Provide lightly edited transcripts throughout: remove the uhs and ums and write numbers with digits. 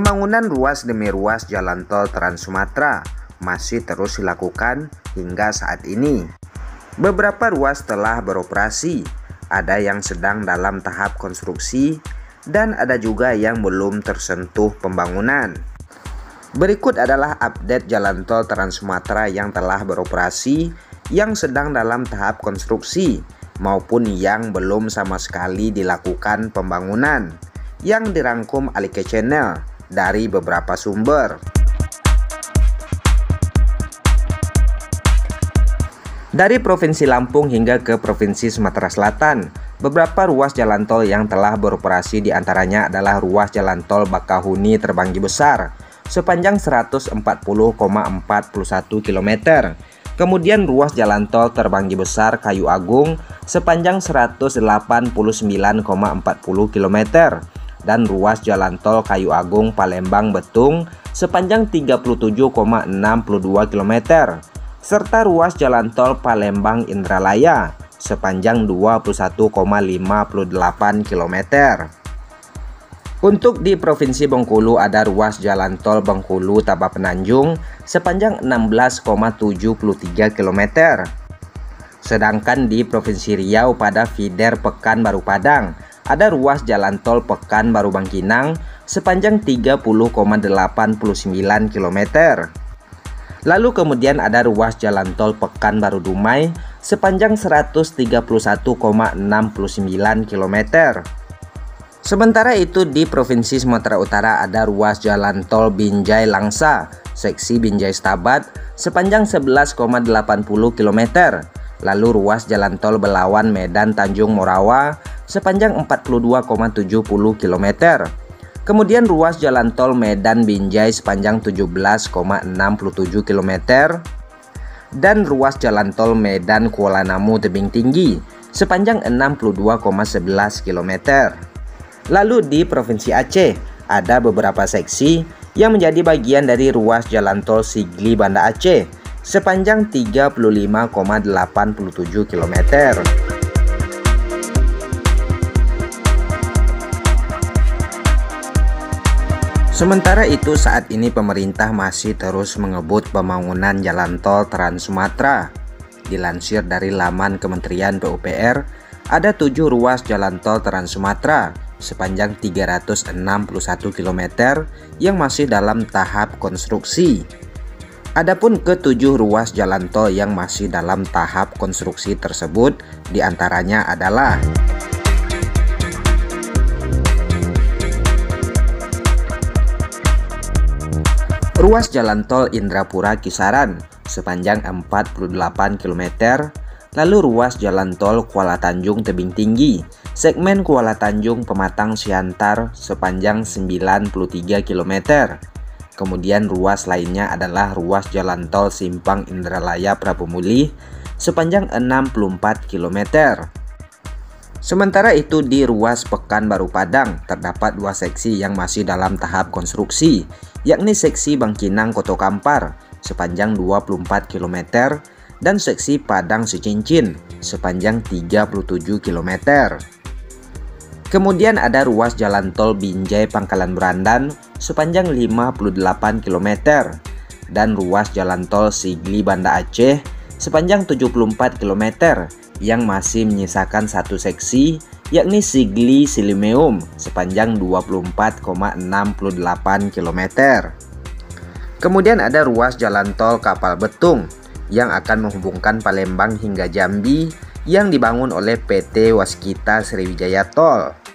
Pembangunan ruas demi ruas jalan tol Trans Sumatera masih terus dilakukan hingga saat ini. Beberapa ruas telah beroperasi, ada yang sedang dalam tahap konstruksi, dan ada juga yang belum tersentuh pembangunan. Berikut adalah update jalan tol Trans Sumatera yang telah beroperasi, yang sedang dalam tahap konstruksi, maupun yang belum sama sekali dilakukan pembangunan, yang dirangkum Alike Channel dari beberapa sumber. Dari Provinsi Lampung hingga ke Provinsi Sumatera Selatan, beberapa ruas jalan tol yang telah beroperasi diantaranya adalah ruas jalan tol Bakahuni Terbanggi Besar sepanjang 140,41 km. Kemudian ruas jalan tol Terbanggi Besar Kayu Agung sepanjang 189,40 km. Dan ruas jalan tol Kayu Agung Palembang Betung sepanjang 37,62 km. Serta ruas jalan tol Palembang Indralaya sepanjang 21,58 km. Untuk di Provinsi Bengkulu ada ruas jalan tol Bengkulu Tabah Penanjung sepanjang 16,73 km. Sedangkan di Provinsi Riau pada feeder Pekanbaru Padang ada ruas jalan tol Pekanbaru Bangkinang sepanjang 30,89 km. Lalu kemudian ada ruas jalan tol Pekanbaru Dumai sepanjang 131,69 km. Sementara itu di Provinsi Sumatera Utara ada ruas jalan tol Binjai Langsa, seksi Binjai Stabat sepanjang 11,80 km. Lalu ruas jalan tol Belawan Medan Tanjung Morawa sepanjang 42,70 km. Kemudian ruas jalan tol Medan Binjai sepanjang 17,67 km. Dan ruas jalan tol Medan Kuala Namu Tebing Tinggi sepanjang 62,11 km. Lalu di Provinsi Aceh ada beberapa seksi yang menjadi bagian dari ruas jalan tol Sigli Banda Aceh sepanjang 35,87 km. Sementara itu saat ini pemerintah masih terus mengebut pembangunan jalan tol Trans Sumatera. Dilansir dari laman Kementerian PUPR, ada 7 ruas jalan tol Trans Sumatera sepanjang 361 km yang masih dalam tahap konstruksi. Adapun ke-7 ruas jalan tol yang masih dalam tahap konstruksi tersebut diantaranya adalah ruas jalan tol Indrapura Kisaran sepanjang 48 km, lalu ruas jalan tol Kuala Tanjung Tebing Tinggi segmen Kuala Tanjung Pematang Siantar sepanjang 93 km. Kemudian ruas lainnya adalah ruas jalan tol Simpang Indralaya Prabu Mulih sepanjang 64 km. Sementara itu di ruas Pekanbaru Padang terdapat 2 seksi yang masih dalam tahap konstruksi, yakni seksi Bangkinang Koto Kampar sepanjang 24 km dan seksi Padang Sicincin sepanjang 37 km. Kemudian ada ruas jalan tol Binjai Pangkalan Berandan sepanjang 58 km dan ruas jalan tol Sigli Banda Aceh sepanjang 74 km yang masih menyisakan 1 seksi, yakni Sigli Silimeum sepanjang 24,68 km. Kemudian ada ruas jalan tol Kapal Betung yang akan menghubungkan Palembang hingga Jambi yang dibangun oleh PT Waskita Sriwijaya Tol.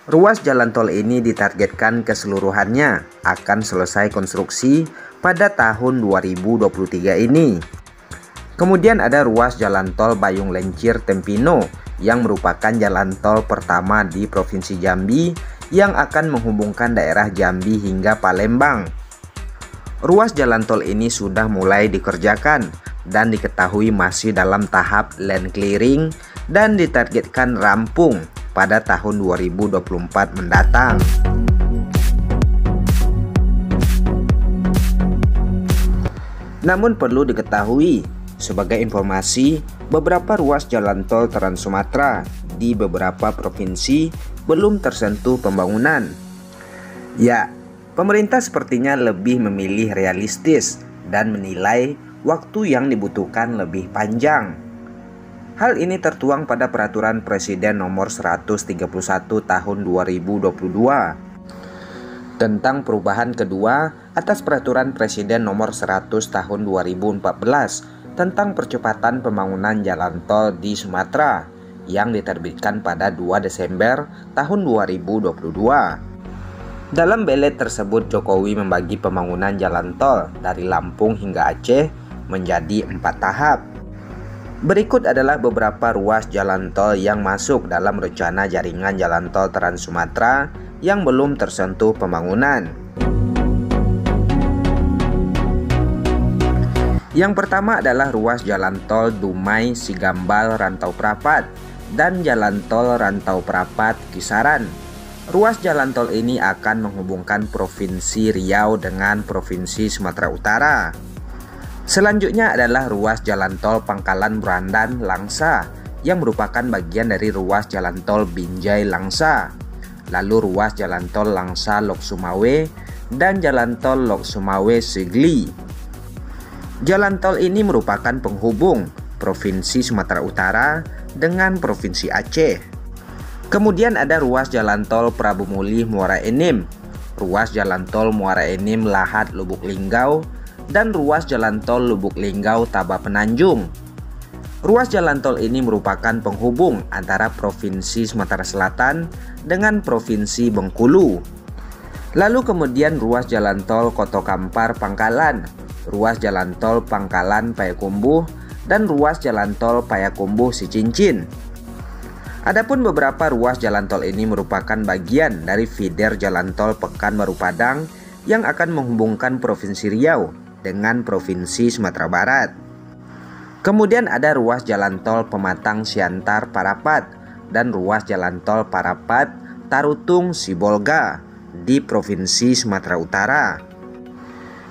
Ruas jalan tol ini ditargetkan keseluruhannya akan selesai konstruksi pada tahun 2023 ini. Kemudian ada ruas jalan tol Bayung Lencir Tempino yang merupakan jalan tol pertama di Provinsi Jambi yang akan menghubungkan daerah Jambi hingga Palembang. Ruas jalan tol ini sudah mulai dikerjakan dan diketahui masih dalam tahap land clearing dan ditargetkan rampung pada tahun 2024 mendatang. Namun perlu diketahui, sebagai informasi, beberapa ruas jalan tol Trans Sumatera di beberapa provinsi belum tersentuh pembangunan. Ya, Pemerintah sepertinya lebih memilih realistis dan menilai waktu yang dibutuhkan lebih panjang. Hal ini tertuang pada Peraturan Presiden Nomor 131 Tahun 2022 tentang perubahan kedua atas Peraturan Presiden Nomor 100 Tahun 2014 tentang percepatan pembangunan jalan tol di Sumatera yang diterbitkan pada 2 Desember tahun 2022. Dalam belet tersebut, Jokowi membagi pembangunan jalan tol dari Lampung hingga Aceh menjadi 4 tahap. Berikut adalah beberapa ruas jalan tol yang masuk dalam rencana jaringan jalan tol Trans Sumatera yang belum tersentuh pembangunan. Yang pertama adalah ruas jalan tol Dumai Sigambal Rantau Prapat dan jalan tol Rantau Prapat Kisaran. Ruas jalan tol ini akan menghubungkan Provinsi Riau dengan Provinsi Sumatera Utara. Selanjutnya adalah ruas jalan tol Pangkalan Brandan Langsa yang merupakan bagian dari ruas jalan tol Binjai Langsa. Lalu ruas jalan tol Langsa Lok Sumawe dan jalan tol Lok Sumawe Sigli. Jalan tol ini merupakan penghubung Provinsi Sumatera Utara dengan Provinsi Aceh. Kemudian ada ruas jalan tol Prabu Mulih Muara Enim, ruas jalan tol Muara Enim Lahat Lubuk Linggau, dan ruas jalan tol Lubuk Linggau Taba Penanjung. Ruas jalan tol ini merupakan penghubung antara Provinsi Sumatera Selatan dengan Provinsi Bengkulu. Lalu kemudian ruas jalan tol Koto Kampar Pangkalan, ruas jalan tol Pangkalan Payakumbuh, dan ruas jalan tol Payakumbuh Sicincin. Adapun beberapa ruas jalan tol ini merupakan bagian dari feeder jalan tol Pekanbaru Padang yang akan menghubungkan Provinsi Riau dengan Provinsi Sumatera Barat. Kemudian ada ruas jalan tol Pematang Siantar Parapat dan ruas jalan tol Parapat Tarutung Sibolga di Provinsi Sumatera Utara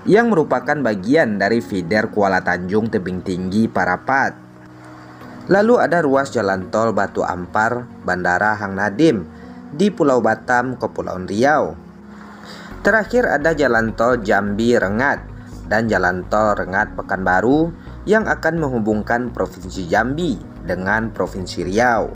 yang merupakan bagian dari feeder Kuala Tanjung Tebing Tinggi Parapat. Lalu ada ruas jalan tol Batu Ampar Bandara Hang Nadim di Pulau Batam, Kepulauan Riau. Terakhir ada jalan tol Jambi Rengat dan jalan tol Rengat Pekanbaru yang akan menghubungkan Provinsi Jambi dengan Provinsi Riau.